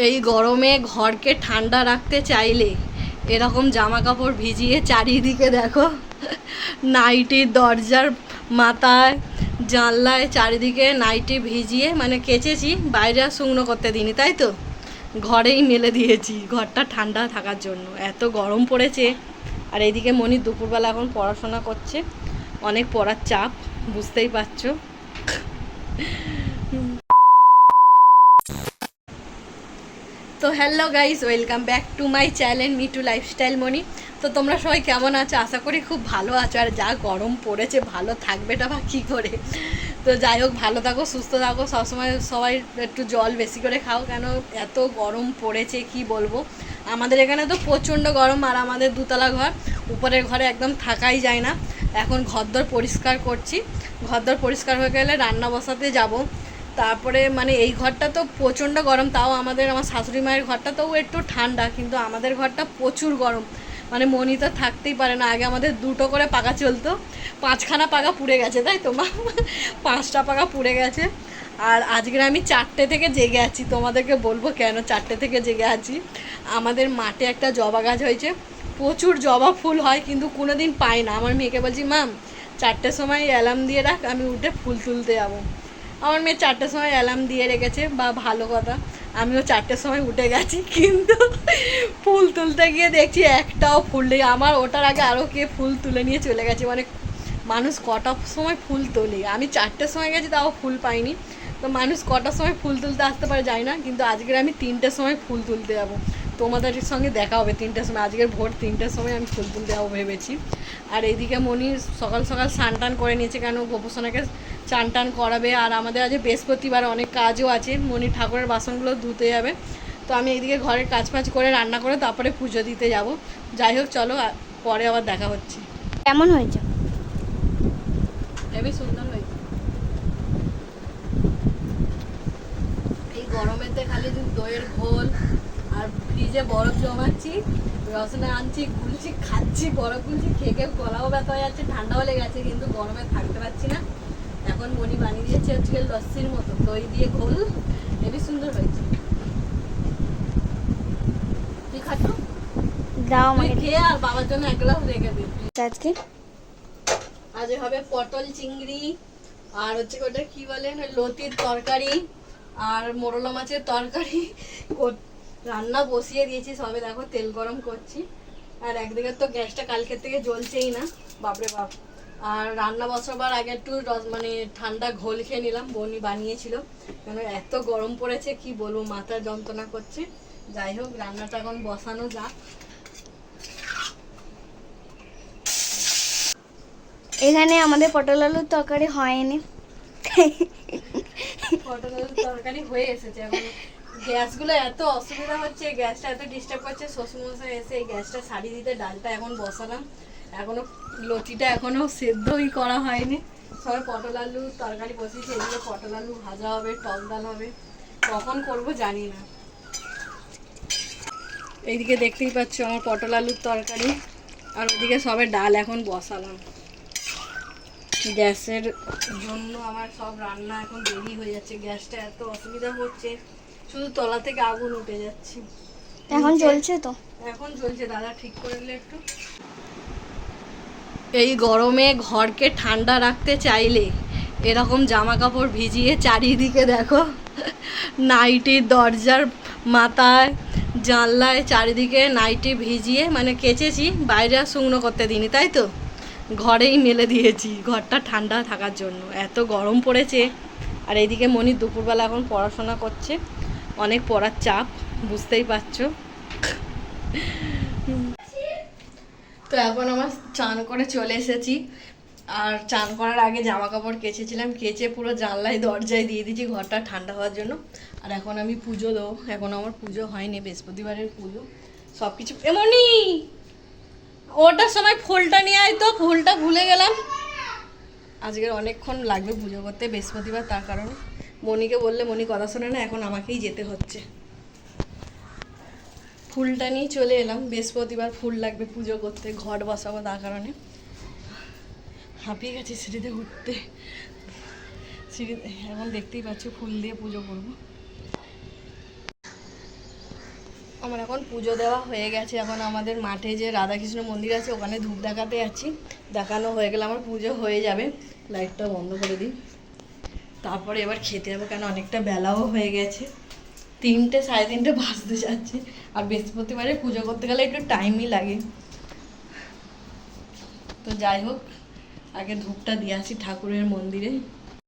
এই গরমে ঘরকে ঠান্ডা রাখতে চাইলে এরকম জামা কাপড় ভিজিয়ে চারিদিকে দেখো, নাইটির দরজার মাথায় জানলায় চারিদিকে নাইটি ভিজিয়ে মানে কেচেছি, বাইরে আর শুকনো করতে দিইনি, তাই তো ঘরেই মেলে দিয়েছি ঘরটা ঠান্ডা থাকার জন্য। এত গরম পড়েছে। আর এইদিকে মনি দুপুরবেলা এখন পড়াশোনা করছে, অনেক পড়ার চাপ, বুঝতেই পারছো। তো hello guys, welcome back to my channel Mitu lifestyle Moni. তো তোমরা সবাই কেমন আছো? আশা করি খুব ভালো আছো। আর যা গরম পড়েছে, ভালো থাকবেটা বা কী করে। তো যাই হোক, ভালো থাকো, সুস্থ থাকো, সবসময় সবাই একটু জল বেশি করে খাও, কেন এত গরম পড়েছে কি বলবো। আমাদের এখানে তো প্রচণ্ড গরম, আর আমাদের দুতলা ঘর, উপরের ঘরে একদম থাকাই যায় না। এখন ঘরদোর পরিষ্কার করছি, ঘরদোর পরিষ্কার হয়ে গেলে রান্না বসাতে যাব। তারপরে মানে এই ঘরটা তো প্রচণ্ড গরম, তাও আমার শাশুড়ি মায়ের ঘরটা তো একটু ঠান্ডা, কিন্তু আমাদের ঘরটা প্রচুর গরম। মানে মনি তো থাকতেই পারে না। আগে আমাদের দুটো করে পাখা চলতো, 5খানা পাখা পুড়ে গেছে, তাই তো মা? 5টা পাখা পুড়ে গেছে। আর আজকে আমি 4টে থেকে জেগে আছি, তোমাদেরকে বলবো কেন 4টে থেকে জেগে আছি। আমাদের মাঠে একটা জবা গাছ হয়েছে, প্রচুর জবা ফুল হয়, কিন্তু কোনো দিন পাই না। আমার মেয়েকে বলছি, মাম 4টের সময় অ্যালার্ম দিয়ে রাখ, আমি উঠে ফুল তুলতে যাবো। আমার মেয়ে 4টের সময় অ্যালার্ম দিয়ে রেখেছে, বা ভালো কথা, আমিও 4টের সময় উঠে গেছি, কিন্তু ফুল তুলতে গিয়ে দেখছি একটাও ফুল নেই। আমার ওটার আগে আরও কে ফুল তুলে নিয়ে চলে গেছে। মানে মানুষ কটার সময় ফুল তোলে, আমি 4টের সময় গেছি তাও ফুল পাইনি। তো মানুষ কটার সময় ফুল তুলতে আসতে পারে যায় না, কিন্তু আজকের আমি 3টের সময় ফুল তুলতে যাবো। তোমাদের সঙ্গে দেখা হবে 3টের সময়, আজকের ভোর 3টের সময় আমি ফুল তুলতে যাবো ভেবেছি। আর এইদিকে মনি সকাল সকাল স্নান টান করে নিয়েছে, কেন গোপোষণাকে চান টান করাবে। আর আমাদের আজ বৃহস্পতিবার, অনেক কাজও আছে, মনি ঠাকুরের বাসনগুলো ধুতে যাবে। তো আমি এইদিকে ঘরের কাজ ফাজ করে রান্না করে তারপরে পুজো দিতে যাব। যাই হোক, চলো পরে আবার দেখা হচ্ছে। কেমন হয়েছে? হেবি সুন্দর হয়েছে। এই গরমেতে খালি দইয়ের ঘোল আর ফ্রিজে বরফ জমাচ্ছি, রসনা আনছি, গুলছি, খাচ্ছি, বরফ গুলছি, খেয়ে খেয়ে গলাও ব্যথা হয়ে যাচ্ছে, ঠান্ডাও লেগে গেছে, কিন্তু গরমে থাকতে পারছি না। এখন মনি বানিয়ে দিয়েছে হচ্ছে লস্যির মতো, দই দিয়ে ঘোল, হেবি সুন্দর হয়েছে। তুই খাচ্ছ? দাও তুই আমাকে। খেয়ে আর বাবার জন্য 1 গ্লাস রেখে দিবি। আজকে আজ হবে পটল চিংড়ি, আর হচ্ছে ওটা কি বলেন, লতির তরকারি, আর মোরলা মাছের তরকারি রান্না বসিয়ে দিয়েছি সবে, দেখো তেল গরম করছি। আর একদিকে তো গ্যাসটা কালকের থেকে জ্বলছেই না, বাপরে বাপ। আর রান্না বসাবার আগে একটু মানে ঠান্ডা ঘোল খেয়ে নিলাম, বনি বানিয়েছিল, কেন এত গরম পড়েছে কি বলবো, মাথার যন্ত্রণা করছে। যাই হোক, রান্নাটা এখন বসানো যাক। এখানে আমাদের পটল আলুর তরকারি হয়নি। পটল আলুর তরকারি হয়ে এসেছে। এখন গ্যাসগুলো এত অসুবিধা হচ্ছে, গ্যাসটা এত ডিস্টার্ব করছে, শ্বশুরমশাই এসে এই গ্যাসটা সারিয়ে দিতে ডালটা এখন বসালাম। এখনো লতিটা এখনো সেদ্ধই করা হয়নি, সবাই পটল আলুর তরকারি বসিয়েছে। এদিকে পটল আলু ভাজা হবে, টক ডাল হবে, কখন করবো জানি না। এইদিকে দেখতেই পাচ্ছ আমার পটল আলুর তরকারি, আর ওদিকে সবে ডাল এখন বসালাম। গ্যাসের জন্য আমার সব রান্না এখন দেরি হয়ে যাচ্ছে, গ্যাসটা এত অসুবিধা হচ্ছে, শুধু তলা থেকে আগুন উঠে যাচ্ছে। এখন চলছে তো? এখন চলছে, দাদা ঠিক করে দিলে একটু। এই গরমে ঘরকে ঠান্ডা রাখতে চাইলে এরকম জামা কাপড় ভিজিয়ে চারিদিকে দেখো, নাইটির দরজার মাথায় জানলায় চারিদিকে নাইটি ভিজিয়ে মানে কেচেছি, বাইরে আর শুকনো করতে দিইনি, তাই তো ঘরেই মেলে দিয়েছি ঘরটা ঠান্ডা থাকার জন্য। এত গরম পড়েছে। আর এইদিকে মনি দুপুরবেলা এখন পড়াশোনা করছে, অনেক পড়ার চাপ, বুঝতেই পারছো। তো এখন আমার চান করে চলে এসেছি, আর চান করার আগে জামা কাপড় কেচেছিলাম, কেচে পুরো জানলায় দরজায় দিয়ে দিয়েছি ঘরটা ঠান্ডা হওয়ার জন্য। আর এখন আমি পুজো দেবো, এখন আমার পুজো হয়নি, বৃহস্পতিবারের পুজো। সব কিছু এমনই, ওটার সময় ফুলটা নিয়ে আয় তো, ফুলটা ভুলে গেলাম। আজকের অনেকক্ষণ লাগবে পুজো করতে, বৃহস্পতিবার, তার কারণে মনিকে বললে মনি কথা শোনে না, এখন আমাকেই যেতে হচ্ছে। ফুলটা নিয়ে চলে এলাম, বৃহস্পতিবার ফুল লাগবে পুজো করতে, ঘট বসাবো, তার কারণে হাঁপিয়ে গেছি সিঁড়িতে উঠতে। সিঁড়িতে এখন দেখতেই পাচ্ছি ফুল দিয়ে পুজো করবো। আমার এখন পুজো দেওয়া হয়ে গেছে। এখন আমাদের মাঠে যে রাধাকৃষ্ণ মন্দির আছে ওখানে ধূপ দেখাতে যাচ্ছি। দেখানো হয়ে গেলে আমার পুজো হয়ে যাবে। লাইটটা বন্ধ করে দিই, তারপরে এবার খেতে যাবো, কেন অনেকটা বেলাও হয়ে গেছে। 3টে 3:30 বাজতে যাচ্ছে। আর বৃহস্পতিবারে পুজো করতে গেলে একটু টাইমই লাগে। তো যাই হোক, আগে ধূপটা দিয়ে আসি ঠাকুরের মন্দিরে।